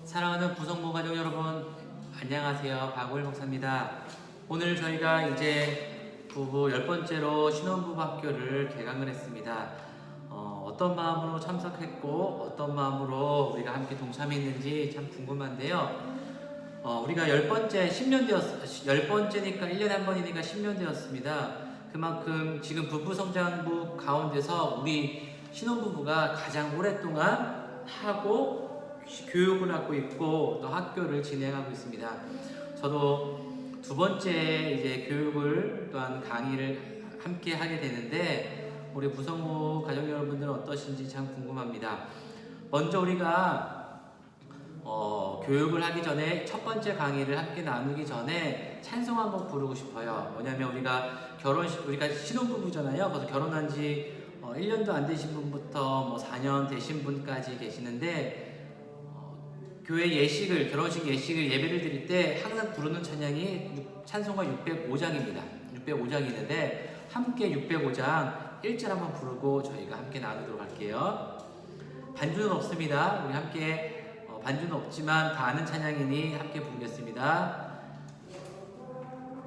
사랑하는 부성모 가족 여러분, 안녕하세요. 박우일 목사입니다. 오늘 저희가 이제 부부 10번째로 신혼부부 학교를 개강을 했습니다. 어떤 마음으로 참석했고 어떤 마음으로 우리가 함께 동참했는지 참 궁금한데요. 우리가 10번째, 10번째니까 1년에 한 번이니까 10년 되었습니다. 그만큼 지금 부부 성장부 가운데서 우리 신혼부부가 가장 오랫동안 하고 교육을 하고 있고 또 학교를 진행하고 있습니다. 저도 두 번째 이제 교육을 또한 강의를 함께 하게 되는데 우리 부성모 가족 여러분들은 어떠신지 참 궁금합니다. 먼저 우리가 교육을 하기 전에 첫 번째 강의를 함께 나누기 전에 찬송 한번 부르고 싶어요. 뭐냐면 우리가 신혼부부잖아요. 그래서 결혼한 지 1년도 안 되신 분부터 4년 되신 분까지 계시는데 교회 예식을, 결혼식 예식을 예배를 드릴 때 항상 부르는 찬양이 찬송가 605장입니다. 605장이 있는데 함께 605장 1절 한번 부르고 저희가 함께 나누도록 할게요. 반주는 없습니다. 우리 함께 반주는 없지만 다 아는 찬양이니 함께 부르겠습니다.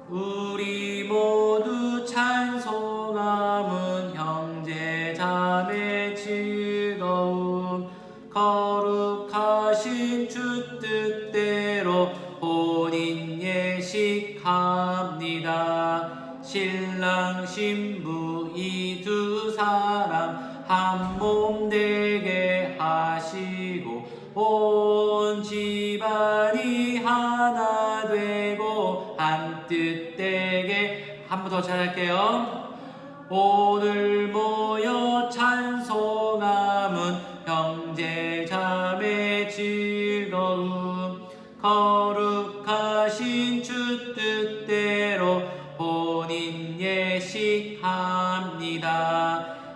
우리 모두 찬송함은 형제 자매 즐거움 거룩하신 주 뜻대로 혼인 예식합니다. 신랑 신부 이 두 사람 한 몸 되게 하시고 온 집안이 하나 되고 한 뜻 되게. 한 번 더 잘할게요. 오늘 모여 찬송함은 형제 자매 즐거움 거룩하신 주 뜻대로 혼인 예식합니다.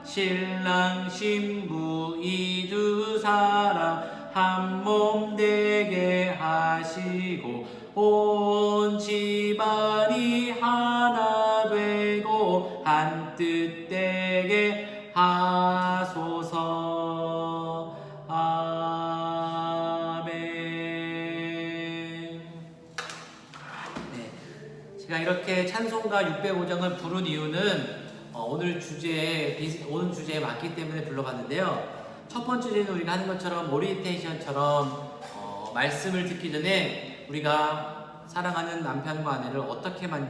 신랑 신부 이 두 사람 한 몸 되게 하시고 온 집안이 하나 되고 한 뜻 되게 하소서. 아멘. 네, 제가 이렇게 찬송가 605장을 부른 이유는 오늘 주제에 맞기 때문에 불러봤는데요. 첫 번째 주제는 우리가 하는 것처럼 오리엔테이션처럼 말씀을 듣기 전에 우리가 사랑하는 남편과 아내를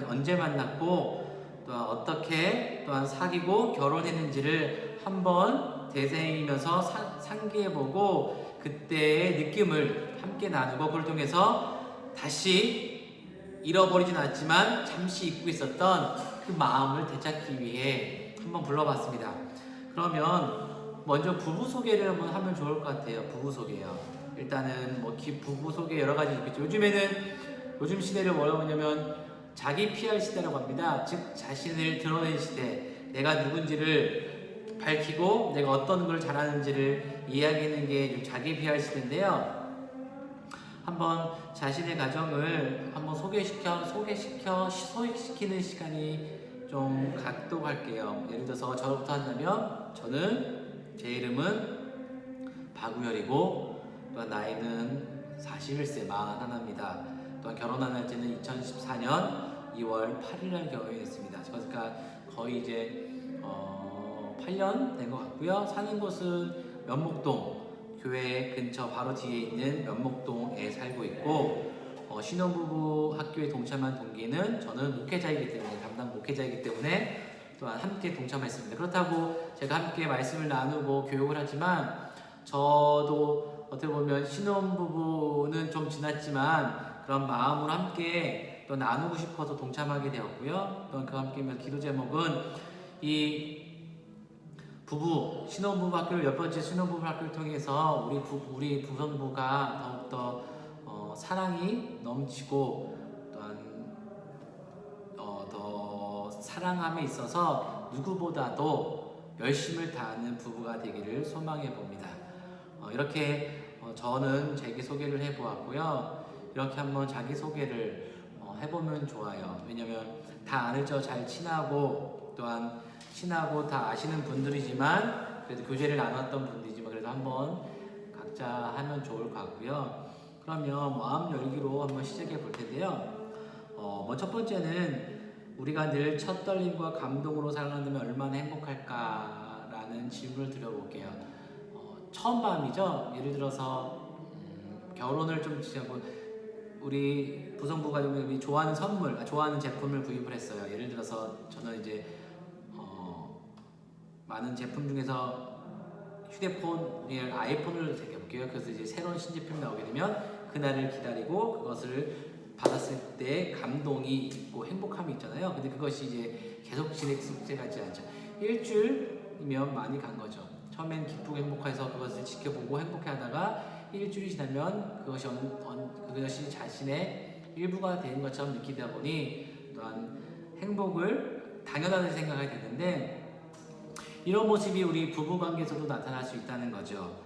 언제 만났고 또한 어떻게 또한 사귀고 결혼했는지를 한번 되새기면서 상기해보고 그때의 느낌을 함께 나누고 그걸 통해서 다시 잃어버리진 않았지만 잠시 잊고 있었던 그 마음을 되찾기 위해 한번 불러봤습니다. 그러면 먼저 부부 소개를 한번 하면 좋을 것 같아요. 부부 소개요. 일단은 부부 소개 여러 가지 있겠죠. 요즘 시대를 뭐라고 하냐면 자기 PR 시대라고 합니다. 즉 자신을 드러낸 시대. 내가 누군지를 밝히고 내가 어떤 걸 잘하는지를 이야기하는 게 자기 PR 시대인데요. 한번 자신의 가정을 한번 소개시키는 시간이 좀 갖도록 할게요. 예를 들어서 저부터 한다면 제 이름은 박우열이고 또한 나이는 41세 41입니다. 또한 결혼한 날짜는 2014년 2월 8일날 결혼이 됐습니다. 그러니까 거의 이제 8년 된 것 같고요. 사는 곳은 면목동 교회 근처 바로 뒤에 있는 면목동에 살고 있고 신혼부부 학교에 동참한 동기는 저는 목회자이기 때문에 담당 목회자이기 때문에 또한 함께 동참했습니다. 그렇다고 제가 함께 말씀을 나누고 교육을 하지만 저도 어떻게 보면 신혼부부는 좀 지났지만 그런 마음으로 함께 또 나누고 싶어서 동참하게 되었고요. 또 그 함께 기도 제목은 이 신혼부부 학교를 10번째 신혼부부 학교를 통해서 우리 부성부가 더욱더 사랑이 넘치고 또한 더 사랑함에 있어서 누구보다도 열심을 다하는 부부가 되기를 소망해 봅니다. 이렇게 저는 자기소개를 해보았고요. 이렇게 한번 자기소개를 해보면 좋아요. 왜냐면 다 아는 척 잘 친하고 또한 친하고 다 아시는 분들이지만 그래도 교제를 나눴던 분들이지만 그래도 한번 각자 하면 좋을 것 같고요. 그러면 마음 열기로 한번 시작해 볼 텐데요. 첫 번째는 우리가 늘 첫 떨림과 감동으로 살아간다면 얼마나 행복할까라는 질문을 드려볼게요. 처음 마음이죠. 예를 들어서 결혼을 좀 지하고 우리 부성부가 좀 좋아하는 선물, 좋아하는 제품을 구입을 했어요. 예를 들어서 저는 이제 많은 제품 중에서 휴대폰을 아이폰을 택해볼게요. 그래서 이제 새로운 신제품이 나오게 되면 그날을 기다리고 그것을 받았을 때 감동이 있고 행복함이 있잖아요. 근데 그것이 이제 계속 진행되지 않죠. 일주일이면 많이 간 거죠. 처음엔 기쁘고 행복해서 그것을 지켜보고 행복해하다가 일주일이 지나면 그것이 자신의 일부가 되는 것처럼 느끼다 보니 또한 행복을 당연하게 생각하게 되는데, 이런 모습이 우리 부부관계에서도 나타날 수 있다는 거죠.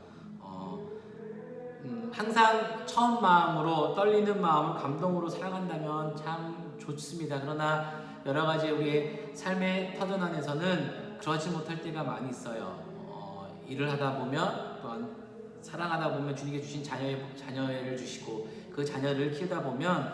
항상 처음 마음으로 떨리는 마음을 감동으로 살아간다면 참 좋습니다. 그러나 여러 가지 우리의 삶의 터전 안에서는 그러지 못할 때가 많이 있어요. 일을 하다 보면 또한 사랑하다 보면 주님께 주신 자녀를 주시고 그 자녀를 키우다 보면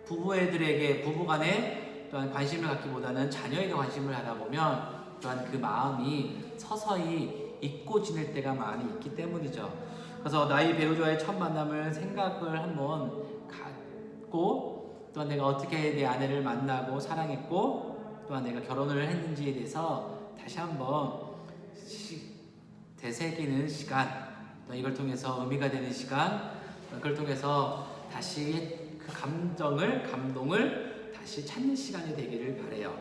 부부애들에게 부부간에 또한 관심을 갖기보다는 자녀에게 관심을 하다 보면 또한 그 마음이 서서히 잊고 지낼 때가 많이 있기 때문이죠. 그래서 나의 배우자의 첫 만남을 생각을 한번 갖고 또한 내가 어떻게 내 아내를 만나고 사랑했고 또한 내가 결혼을 했는지에 대해서 다시 한번 되새기는 시간, 이걸 통해서 의미가 되는 시간, 그걸 통해서 다시 그 감동을 다시 찾는 시간이 되기를 바래요.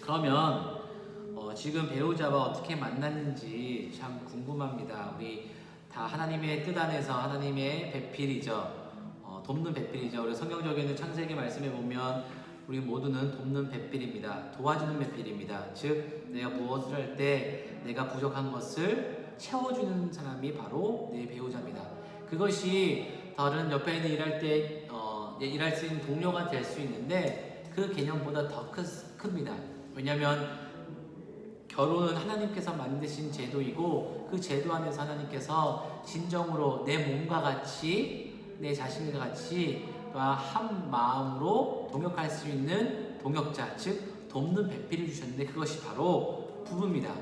그러면 지금 배우자와 어떻게 만났는지 참 궁금합니다. 우리 다 하나님의 뜻 안에서 하나님의 배필이죠. 돕는 배필이죠. 우리 성경적인 창세기 말씀에 보면 우리 모두는 돕는 배필입니다. 도와주는 배필입니다. 즉 내가 무엇을 할 때 내가 부족한 것을 채워주는 사람이 바로 내 배우자입니다. 그것이 다른 옆에 있는 일할 때 일할 수 있는 동료가 될 수 있는데 그 개념보다 더 큽니다. 왜냐하면 결혼은 하나님께서 만드신 제도이고 그 제도 안에서 하나님께서 진정으로 내 몸과 같이 내 자신과 같이 한 마음으로 동역할 수 있는 동역자, 즉 돕는 배필을 주셨는데 그것이 바로 부부입니다.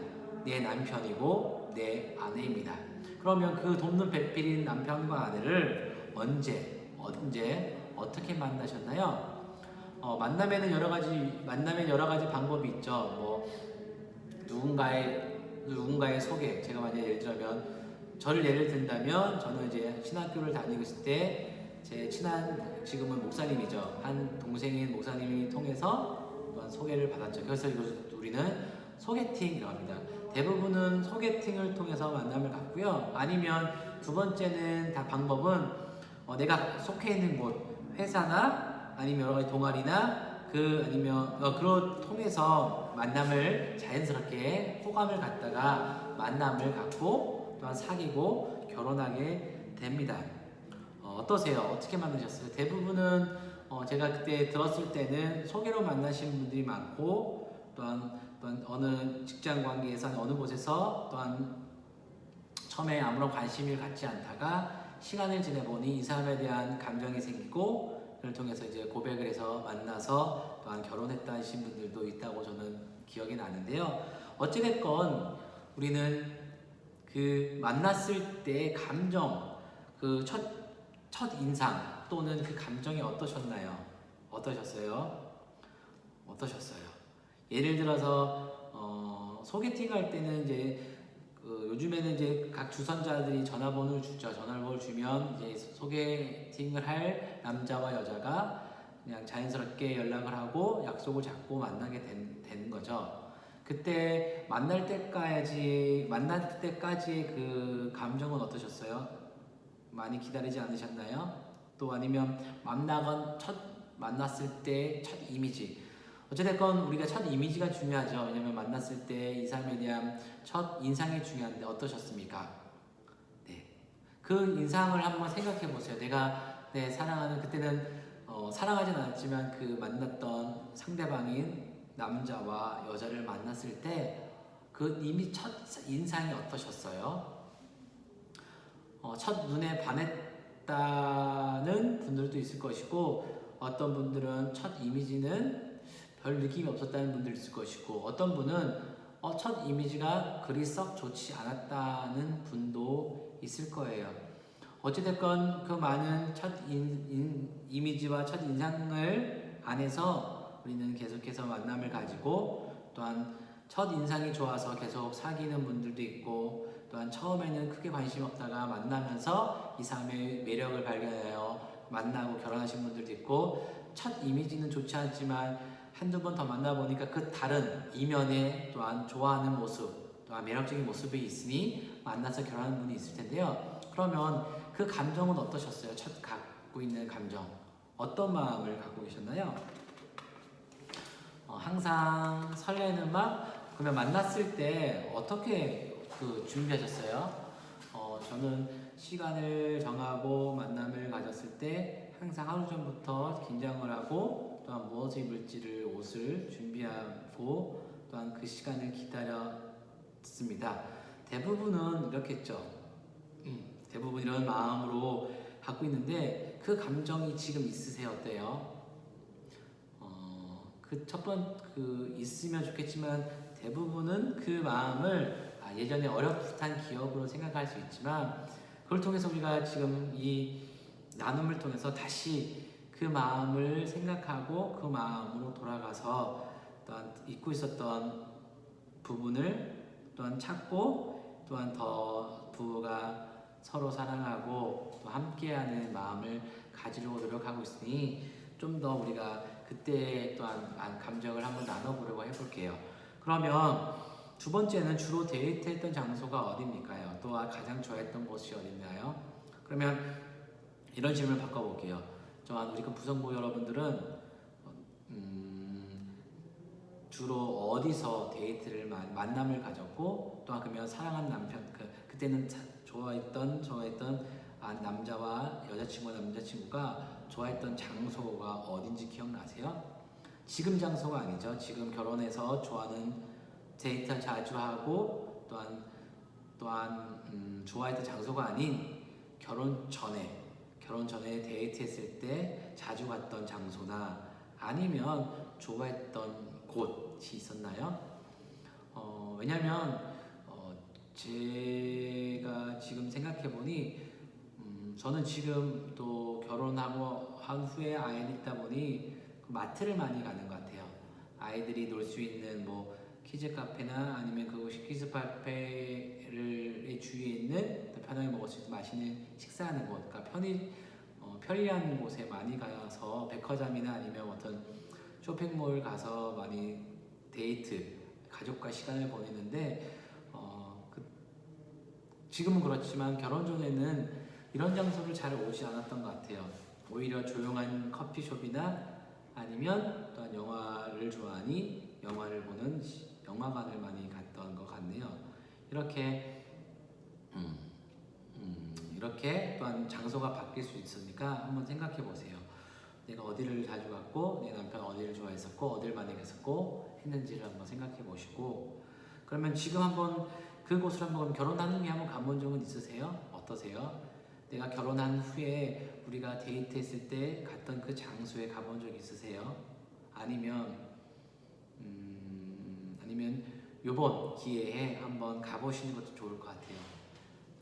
내 남편이고 내 아내입니다. 그러면 그 돕는 배필인 남편과 아내를 언제 어떻게 만나셨나요? 만남에는 여러 가지 방법이 있죠. 누군가의 소개. 제가 만약에 예를 들면 저를 예를 든다면 저는 이제 신학교를 다니고 있을 때 제 친한 지금은 목사님이죠. 한 동생인 목사님이 통해서 소개를 받았죠. 그래서 이것을 우리는 소개팅이라고 합니다. 대부분은 소개팅을 통해서 만남을 갖고요. 아니면 두 번째는 방법은 내가 속해 있는 곳, 회사나 아니면 여러 가지 동아리나 그걸 통해서 만남을 자연스럽게 호감을 갖다가 만남을 갖고 또한 사귀고 결혼하게 됩니다. 어떠세요? 어떻게 만나셨어요? 대부분은 제가 그때 들었을 때는 소개로 만나신 분들이 많고 또한 어느 직장 관계에서 어느 곳에서 또한 처음에 아무런 관심을 갖지 않다가 시간을 지내보니 이 사람에 대한 감정이 생기고 그를 통해서 이제 고백을 해서 만나서 또한 결혼했다 하신 분들도 있다고 저는 기억이 나는데요. 어찌됐건 우리는 그 만났을 때 감정, 그 첫 인상 또는 그 감정이 어떠셨나요? 어떠셨어요? 예를 들어서 소개팅할 때는 이제 요즘에는 이제 각 주선자들이 전화번호를 주죠. 전화번호를 주면 이제 소개팅을 할 남자와 여자가 그냥 자연스럽게 연락을 하고 약속을 잡고 만나게 되는 거죠. 그때 만날 때까지 그 감정은 어떠셨어요? 많이 기다리지 않으셨나요? 또 아니면 만났을 때 첫 이미지. 어찌됐건 우리가 첫 이미지가 중요하죠. 왜냐면 만났을 때 이 사람에 대한 첫 인상이 중요한데 어떠셨습니까? 네. 그 인상을 한번 생각해 보세요. 내가 사랑하는 그때는 사랑하진 않았지만 그 만났던 상대방인 남자와 여자를 만났을 때 그 이미 첫 인상이 어떠셨어요? 첫 눈에 반했다는 분들도 있을 것이고, 어떤 분들은 첫 이미지는 별 느낌이 없었다는 분들도 있을 것이고, 어떤 분은 첫 이미지가 그리 썩 좋지 않았다는 분도 있을 거예요. 어찌됐건 그 많은 첫 이미지와 첫 인상을 안에서 우리는 계속해서 만남을 가지고, 또한 첫 인상이 좋아서 계속 사귀는 분들도 있고, 또한 처음에는 크게 관심이 없다가 만나면서 이 사람의 매력을 발견하여 만나고 결혼하신 분들도 있고, 첫 이미지는 좋지 않지만 한두 번 더 만나보니까 그 다른 이면에 또한 좋아하는 모습, 또한 매력적인 모습이 있으니 만나서 결혼하는 분이 있을 텐데요. 그러면 그 감정은 어떠셨어요? 첫 갖고 있는 감정, 어떤 마음을 갖고 계셨나요? 항상 설레는 마음? 그러면 만났을 때 어떻게 준비하셨어요? 저는 시간을 정하고 만남을 가졌을 때 항상 하루 전부터 긴장을 하고, 또한 무엇을 입을지를 옷을 준비하고, 또한 그 시간을 기다렸습니다. 대부분은 이렇겠죠. 대부분 이런 마음으로 갖고 있는데, 그 감정이 지금 있으세요? 어때요? 있으면 좋겠지만 대부분은 그 마음을 예전에 어렴풋한 기억으로 생각할 수 있지만, 그걸 통해서 우리가 지금 이 나눔을 통해서 다시 그 마음을 생각하고 그 마음으로 돌아가서 또한 잊고 있었던 부분을 또한 찾고, 또한 더 부부가 서로 사랑하고 또 함께하는 마음을 가지려고 노력하고 있으니, 좀 더 우리가 그때 또한 감정을 한번 나눠보려고 해볼게요. 그러면 두 번째는 주로 데이트했던 장소가 어디입니까요? 또 가장 좋아했던 곳이 어딘가요? 그러면 이런 질문을 바꿔볼게요. 또한 우리 부성부 여러분들은 주로 어디서 데이트를 만남을 가졌고, 또한 그러면 사랑하는 남편, 그때는 좋아했던 남자와 남자친구가 좋아했던 장소가 어딘지 기억나세요? 지금 장소가 아니죠. 지금 결혼해서 좋아하는 데이트 자주 하고, 또한 좋아했던 장소가 아닌 결혼 전에 데이트했을 때 자주 갔던 장소나, 아니면 좋아했던 곳이 있었나요? 왜냐면 제가 지금 생각해보니, 저는 지금 또 결혼하고 한 후에 아이들 있다 보니 마트를 많이 가는 것 같아요. 아이들이 놀 수 있는 키즈 카페나 아니면 키즈 카페를 주위에 있는 편하게 먹을 수 있는 맛있는 식사하는 곳, 그러니까 편리한 곳에 많이 가서 백화점이나 아니면 어떤 쇼핑몰 가서 많이 데이트, 가족과 시간을 보내는데, 지금은 그렇지만 결혼 전에는 이런 장소를 잘 오지 않았던 것 같아요. 오히려 조용한 커피숍이나 아니면 또한 영화를 좋아하니 영화를 보는 영화관을 많이 갔던 것 같네요. 이렇게 또한 장소가 바뀔 수 있으니까 한번 생각해 보세요. 내가 어디를 자주 갔고, 내 남편 어디를 좋아했었고, 어디를 많이 갔었고 했는지를 한번 생각해 보시고, 그러면 지금 한번 그곳을 한번 결혼한 후에 한번 가본 적은 있으세요? 어떠세요? 내가 결혼한 후에 우리가 데이트했을 때 갔던 그 장소에 가본 적 있으세요? 아니면 요번 기회에 한번 가보시는 것도 좋을 것 같아요.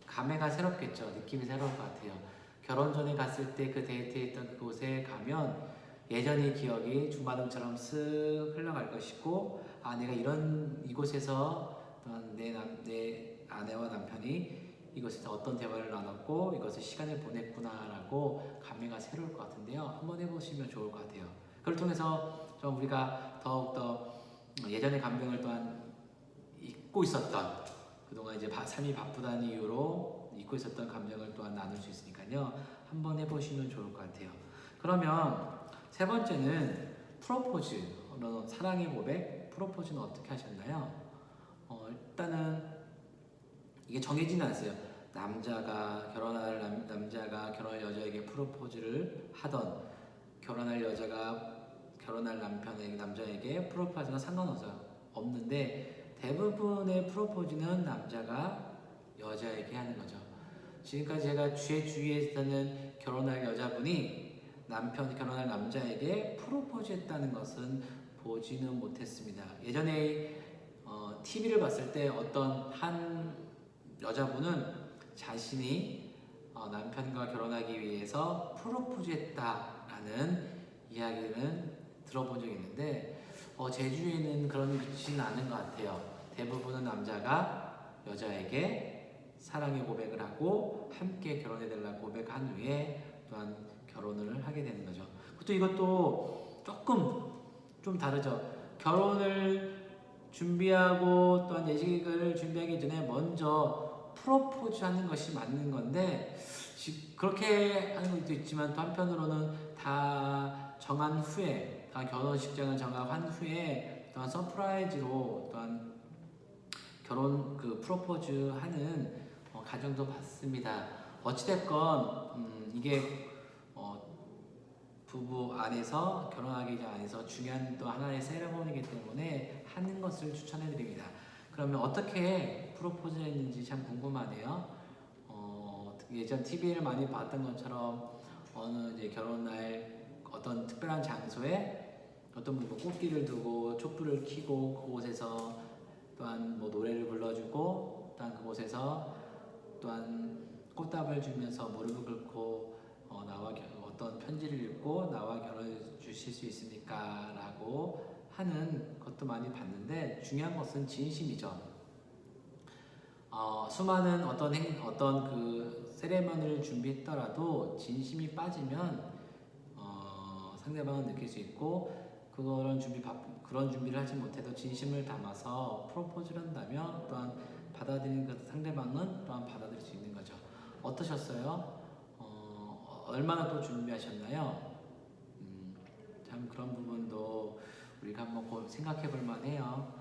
감회가 새롭겠죠. 느낌이 새로울 것 같아요. 결혼 전에 갔을 때 그 데이트했던 그곳에 가면 예전의 기억이 주마등처럼 쓱 흘러갈 것이고, 내가 이곳에서 내 아내와 남편이 이곳에서 어떤 대화를 나눴고 이것을 시간을 보냈구나라고 감회가 새로울 것 같은데요. 한번 해보시면 좋을 것 같아요. 그걸 통해서 좀 우리가 더욱더 예전의 감정을 또한 잊고 있었던, 그동안 이제 삶이 바쁘다는 이유로 잊고 있었던 감정을 또한 나눌 수 있으니까요. 한번 해보시면 좋을 것 같아요. 그러면 세 번째는 프로포즈, 사랑의 고백, 프로포즈는 어떻게 하셨나요? 일단은 이게 정해지는 않았어요. 남자가 결혼할 여자에게 프로포즈를 하던, 결혼할 여자가 결혼할 남자에게 프로포즈가 없는데, 대부분의 프로포즈는 남자가 여자에게 하는 거죠. 지금까지 제가 제 주위에서는 결혼할 여자분이 결혼할 남자에게 프로포즈했다는 것은 보지는 못했습니다. 예전에 TV를 봤을 때 어떤 한 여자분은 자신이 남편과 결혼하기 위해서 프로포즈했다라는 이야기는 들어본 적이 있는데 제 주위에는 그런 것이는 않은 것 같아요. 대부분은 남자가 여자에게 사랑의 고백을 하고 함께 결혼해달라고 고백한 후에 또한 결혼을 하게 되는 거죠. 또 이것도 조금 좀 다르죠. 결혼을 준비하고 또한 예식을 준비하기 전에 먼저 프로포즈 하는 것이 맞는 건데 그렇게 하는 것도 있지만 또 한편으로는 다 정한 후에 결혼식장을 정한 후에 또한 서프라이즈로 또한 결혼 프로포즈 하는 가정도 봤습니다. 어찌됐건 이게 부부 안에서 결혼하기 전 안에서 중요한 또 하나의 세레모니이기 때문에 하는 것을 추천해 드립니다. 그러면 어떻게 프로포즈를 했는지 참 궁금하네요. 예전 TV를 많이 봤던 것처럼 어느 이제 결혼날 어떤 특별한 장소에 어떤 분이 꽃길을 두고 촛불을 켜고 그곳에서 또한 노래를 불러주고 또한 그곳에서 또한 꽃다발 주면서 무릎을 꿇고 나와 어떤 편지를 읽고 나와 결혼해 주실 수 있습니까? 라고 하는 것도 많이 봤는데 중요한 것은 진심이죠. 수많은 어떤 세레머니를 준비했더라도 진심이 빠지면 상대방은 느낄 수 있고 그런 준비를 하지 못해도 진심을 담아서 프로포즈를 한다면 또한 받아들이는 그 상대방은 또한 받아들일 수 있는 거죠. 어떠셨어요? 얼마나 또 준비하셨나요? 참 그런 부분도 우리가 한번 생각해 볼 만해요.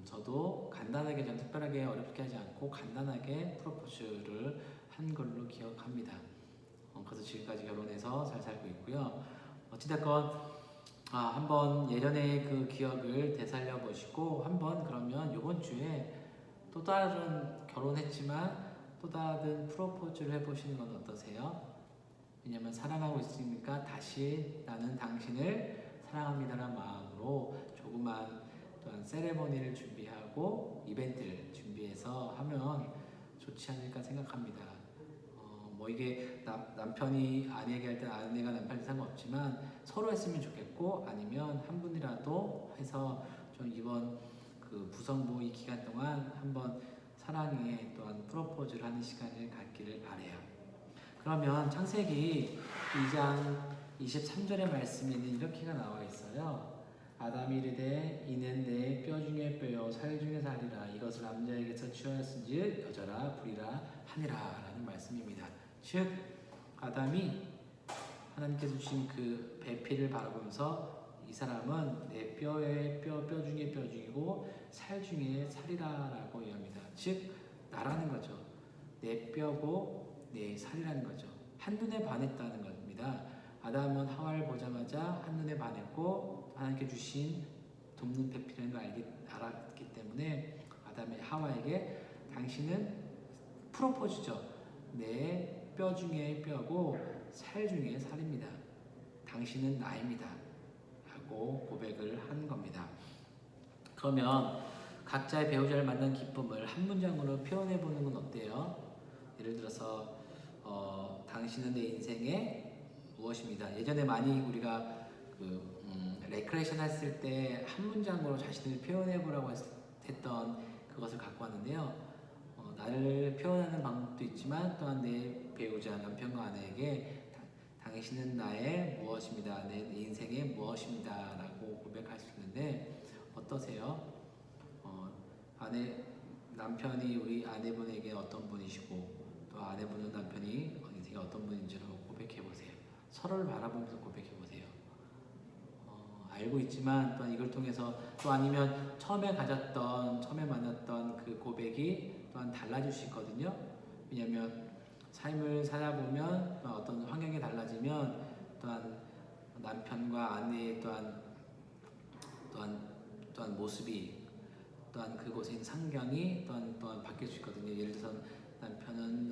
저도 간단하게 좀 특별하게 어렵게 하지 않고 간단하게 프로포즈를 한 걸로 기억합니다. 그래서 지금까지 결혼해서 잘 살고 있고요. 어찌됐건 한번 예전의 그 기억을 되살려 보시고 한번 그러면 이번 주에 또 다른 결혼했지만 또 다른 프로포즈를 해보시는 건 어떠세요? 왜냐면 사랑하고 있으니까 다시 나는 당신을 사랑합니다라는 마음으로 조그만 또한 세레머니를 준비하고 이벤트를 준비해서 하면 좋지 않을까 생각합니다. 이게 남편이 아내에게 할 때 아내가 남편이 상관없지만 서로 했으면 좋겠고 아니면 한 분이라도 해서 좀 이번 부성모 이 기간 동안 한번 사랑에 또한 프로포즈를 하는 시간을 갖기를 바래요. 그러면 창세기 2장 23절의 말씀에는 이렇게가 나와 있어요. 아담이 이르되 이는 내 뼈 중에 뼈요 살 중에 살이라 이것을 남자에게서 취하였은즉 여자라 부리라 하니라 라는 말씀입니다. 즉 아담이 하나님께서 주신 그 배필을 바라보면서 이 사람은 내 뼈의 뼈 중에 뼈 중이고 살 중에 살이라 라고 이야기합니다. 즉 나라는 거죠. 내 뼈고 내 살이라는 거죠. 한눈에 반했다는 겁니다. 아담은 하와를 보자마자 한눈에 반했고 하나님께 주신 돕는 배필이라는 걸 알았기 때문에 아담이 하와에게 당신은 프로포즈죠. 내 뼈 중에 뼈고 살 중에 살입니다. 당신은 나입니다. 라고 고백을 한 겁니다. 그러면 각자의 배우자를 만난 기쁨을 한 문장으로 표현해 보는 건 어때요? 예를 들어서 당신은 내 인생의 무엇입니다. 예전에 많이 우리가 레크레이션 했을 때 한 문장으로 자신을 표현해 보라고 했던 그것을 갖고 왔는데요. 나를 표현하는 방법도 있지만 또한 내 배우자, 남편과 아내에게 당신은 나의 무엇입니다. 내 인생의 무엇입니다. 라고 고백할 수 있는데 어떠세요? 남편이 우리 아내분에게 어떤 분이시고 또 아내분은 남편이 인생에 어떤 분인지를 고백해 보세요. 서로를 바라보면서 고백해 보세요. 알고 있지만 또한 이걸 통해서 또 아니면 처음에 만났던 그 고백이 또한 달라질 수 있거든요. 왜냐하면 삶을 살아보면 어떤 환경이 달라지면 또한 남편과 아내의 또한 모습이 또한 그곳에 있는 상경이 또한 바뀔 수 있거든요. 예를 들어서 남편은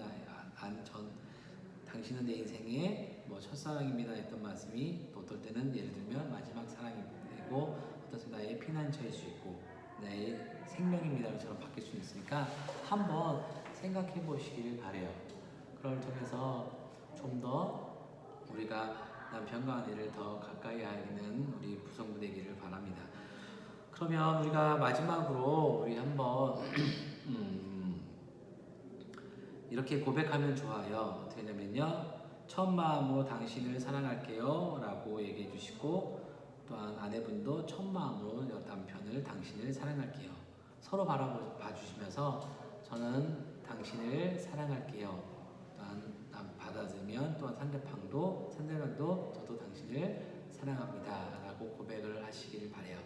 당신은 내 인생의 뭐 첫사랑입니다 했던 말씀이 또 어떨 때는 예를 들면 마지막 사랑이 되고 어떤 때는 나의 피난처일 수 있고 나의 생명입니다처럼 바뀔 수 있으니까 한번 생각해 보시기를 바래요. 그걸 통해서 좀 더 우리가 남편과 아내를 더 가까이 하는 우리 부성부 되기를 바랍니다. 그러면 우리가 마지막으로 우리 한번 이렇게 고백하면 좋아요. 어떻게 하냐면요. 첫 마음으로 당신을 사랑할게요 라고 얘기해 주시고 또한 아내분도 첫 마음으로 남편을 당신을 사랑할게요. 서로 바라봐 주시면서 저는 당신을 사랑할게요. 또한 받아들면 또한 상대방도 저도 당신을 사랑합니다 라고 고백을 하시기를 바래요.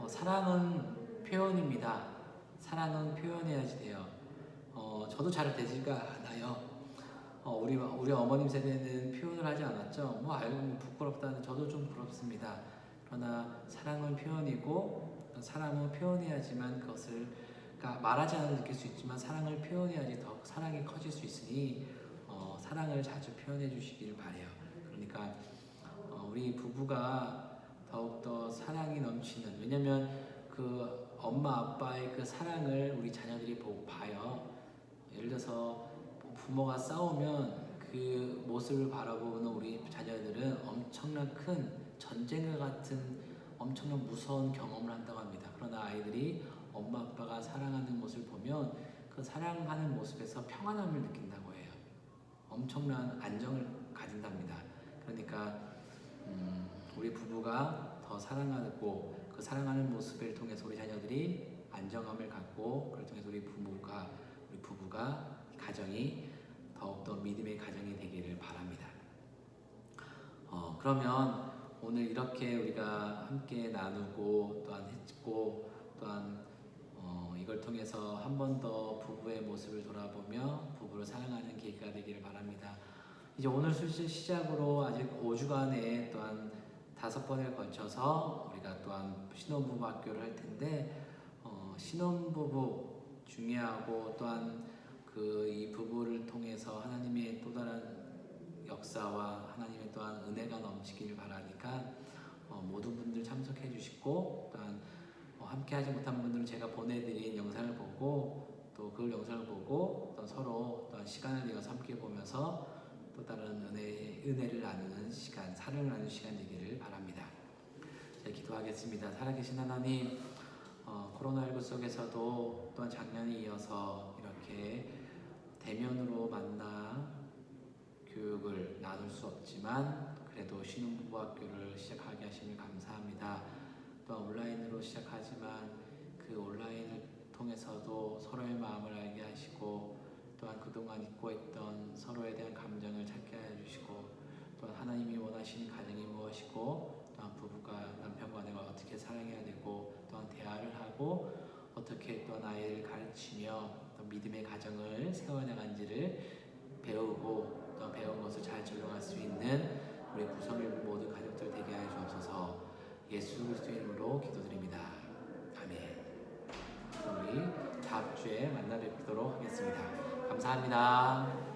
사랑은 표현입니다. 사랑은 표현해야지 돼요. 저도 잘 되지가 않아요. 우리 어머님 세대는 표현을 하지 않았죠. 뭐 알고 뭐 부끄럽다는 저도 좀 부럽습니다. 그러나 사랑은 표현이고 사랑은 표현해야지만 그것을 그러니까 말하지 않아도 느낄 수 있지만 사랑을 표현해야지 더 사랑이 커질 수 있으니 사랑을 자주 표현해 주시기를 바래요. 그러니까 우리 부부가 더욱더 사랑이 넘치는 왜냐면 그 엄마 아빠의 그 사랑을 우리 자녀들이 봐요. 예를 들어서 부모가 싸우면 그 모습을 바라보는 우리 자녀들은 엄청난 큰 전쟁과 같은 엄청난 무서운 경험을 한다고 합니다. 그러나 아이들이 엄마 아빠가 사랑하는 모습을 보면 그 사랑하는 모습에서 평안함을 느낀다고 해요. 엄청난 안정을 가진답니다. 그러니까 우리 부부가 더 사랑하고 그 사랑하는 모습을 통해서 우리 자녀들이 안정감을 갖고 그걸 통해서 우리 부부가 가정이 더욱더 믿음의 가정이 되기를 바랍니다. 그러면 오늘 이렇게 우리가 함께 나누고 또한 했고 또한 이걸 통해서 한 번 더 부부의 모습을 돌아보며 부부를 사랑하는 계기가 되기를 바랍니다. 이제 오늘 시작으로 아직 5주간에 또한 5번을 거쳐서 우리가 또한 신혼부부 학교를 할 텐데 신혼부부 중요하고 또한 이 부부를 통해서 하나님의 또 다른 역사와 하나님의 또한 은혜가 넘치기를 바라니까 모든 분들 참석해 주시고 또한 함께 하지 못한 분들은 제가 보내드린 영상을 보고 또 그 영상을 보고 또 서로 또한 시간을 내어서 함께 보면서 또 다른 은혜를 나누는 시간, 사랑을 나누는 시간 되기를 바랍니다. 제가 기도하겠습니다. 살아계신 하나님, 코로나19 속에서도 또한 작년에 이어서 이렇게 대면으로 만나 교육을 나눌 수 없지만 그래도 신혼부부 학교를 시작하게 하시니 감사합니다. 또한 온라인으로 시작하지만 그 온라인을 통해서도 서로의 마음을 알게 하시고 또한 그동안 잊고 있던 서로에 대한 감정을 찾게 해주시고 또한 하나님이 원하시는 가정이 무엇이고 또한 부부가 남편과 아내가 어떻게 사랑해야 되고 또한 대화를 하고 어떻게 또한 아이를 가르치며 또 믿음의 가정을 세워나간지를 배우고 또 배운 것을 잘 적용할 수 있는 우리 구성일 모든 가족들 되게 하여 주옵소서. 예수 그리스도의 이름으로 기도드립니다. 아멘. 우리 다음 주에 만나 뵙도록 하겠습니다. 감사합니다.